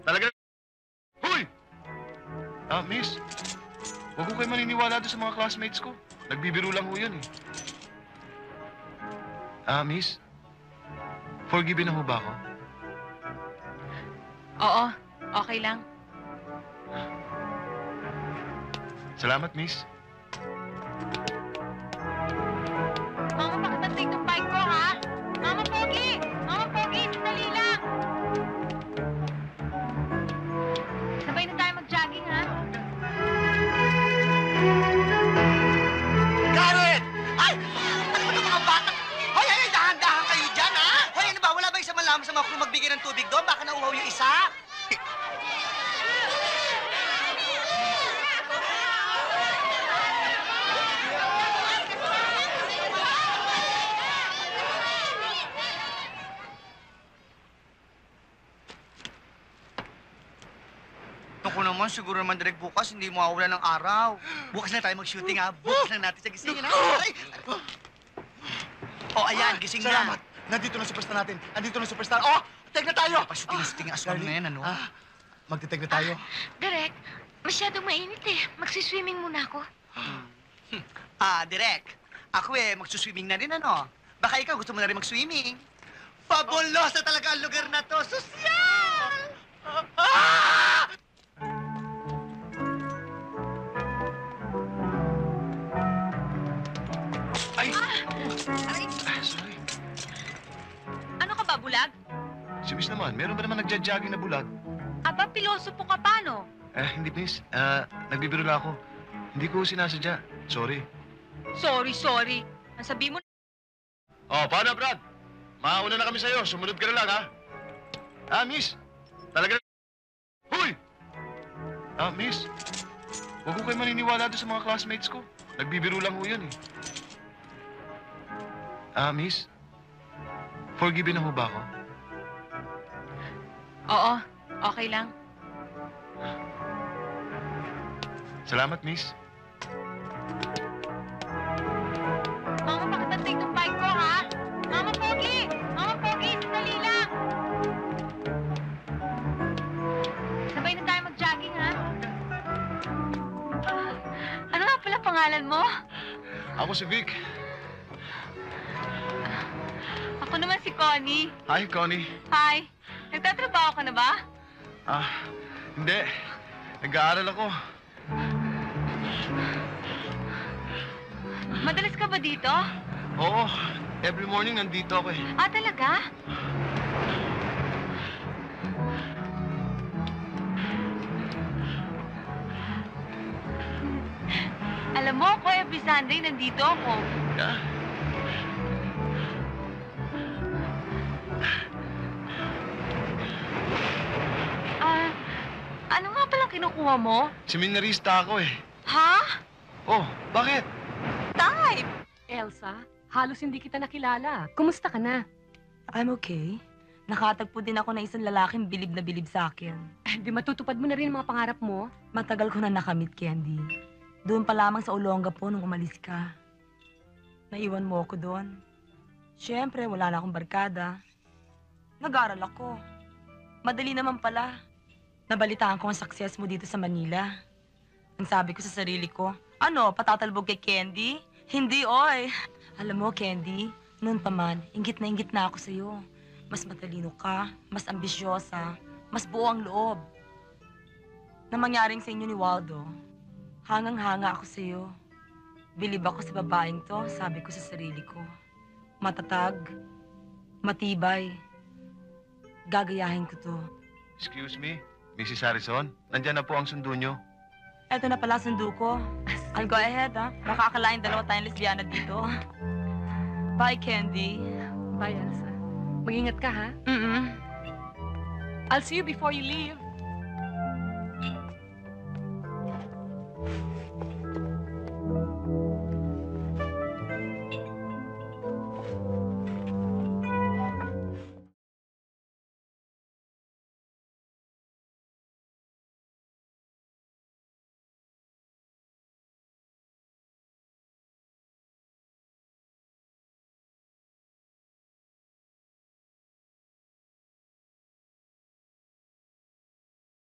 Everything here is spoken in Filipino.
Talaga? Hoy! Miss. Huwag ko kayo maniniwala doon sa mga classmates ko. Nagbibiro lang ho yun eh. Miss. Forgiven na ho ba ako? Oo, okay lang. Salamat, miss. Mama, pakitantay itong bike ko, ha? Mama Pogi! Mama Pogi, sandali lang! Sabay na tayo mag-jogging, ha? Karen! Ay! Ano ba itong mga bata? Hoy, ay, dahan-dahan kayo dyan, ha? Hoy, ano ba? Wala ba isang malaman sa mga crew magbigay ng tubig doon? Baka nauhaw yung isa? Ako naman, siguro naman direct bukas, hindi mawawala ng araw. Bukas na tayo mag-shooting, ha? Bukas lang natin sa gising, ha? Ay! Oh, ayan, gising na. Salamat. Nandito na superstar natin. Nandito na superstar. Oh! Tag na tayo! Pasuting-suting aswang na yan, ano? Magtitag na tayo. Direk, masyadong mainit eh. Magsiswimming muna ako. Direk. Ako magsuswimming na rin, ano? Baka ikaw gusto mo na rin mag-swimming. Fabuloso na talaga ang lugar na to. Sosyal! Ay! Sorry. Ano ka ba, bulag? Si miss naman, meron ba naman nagja-jogging na bulag? Aba, piloso po ka pa, no? Hindi, miss. Nagbibiro lang ako. Hindi ko sinasadya. Sorry. Sorry. Ang sabi mo, Oh, paano, Brad? Mauna na kami sa'yo. Sumunod ka na lang, ha? Miss. Talaga... Hoy! Miss. Huwag ko kayo maniniwala doon sa mga classmates ko. Nagbibiro lang ho yun eh. Miss. Forgiven na ho ba ako? oo, okay lang. Salamat, miss. Mama, pakitantay itong bike ko, ha? Mama Pogi! Mama Pogi, sandali lang! Sabay na tayo mag-jogging, ha? Ano nga pala pangalan mo? Ako si Vic. Ako naman si Connie. Hi, Connie. Hi. Nagtatrabaho ka na ba? Hindi. Nag-aaral ako. Madalas ka ba dito? Oo. Every morning nandito ako eh. Talaga? Alam mo, ako every Sunday nandito ako. Yeah. Ano nga palang kinukuha mo? Seminarista ako eh. Ha? Oh, bakit? Type! Elsa, halos hindi kita nakilala. Kumusta ka na? I'm okay. Nakatagpo din ako ng isang lalaking bilib na bilib sa akin. Di matutupad mo na rin ang mga pangarap mo? Matagal ko na nakamit, Candy. Doon pa lamang sa Olongapo nung umalis ka. Naiwan mo ako doon. Siyempre, wala na akong barkada. Nag-aral ako. Madali naman pala. Nabalitaan ko ang success mo dito sa Manila. Ang sabi ko sa sarili ko, ano, patatalbog kay Candy? Hindi, oy. Alam mo, Candy, noon pa man, inggit na ako sa'yo. Mas matalino ka, mas ambisyosa, mas buo ang loob. Na mangyaring sa inyo ni Waldo, hangang-hanga ako sa'yo. Bilib ako sa babaeng to, sabi ko sa sarili ko. Matatag, matibay, gagayahin ko to. Excuse me, Mrs. Harrison. Nandyan na po ang sundo nyo. Eto na pala sundo ko. I'll go ahead, ha? Baka akalain dalawa tayong lesbiana dito. Bye, Candy. Bye, Elsa. Mag-ingat ka, ha? Mm-mm. I'll see you before you leave.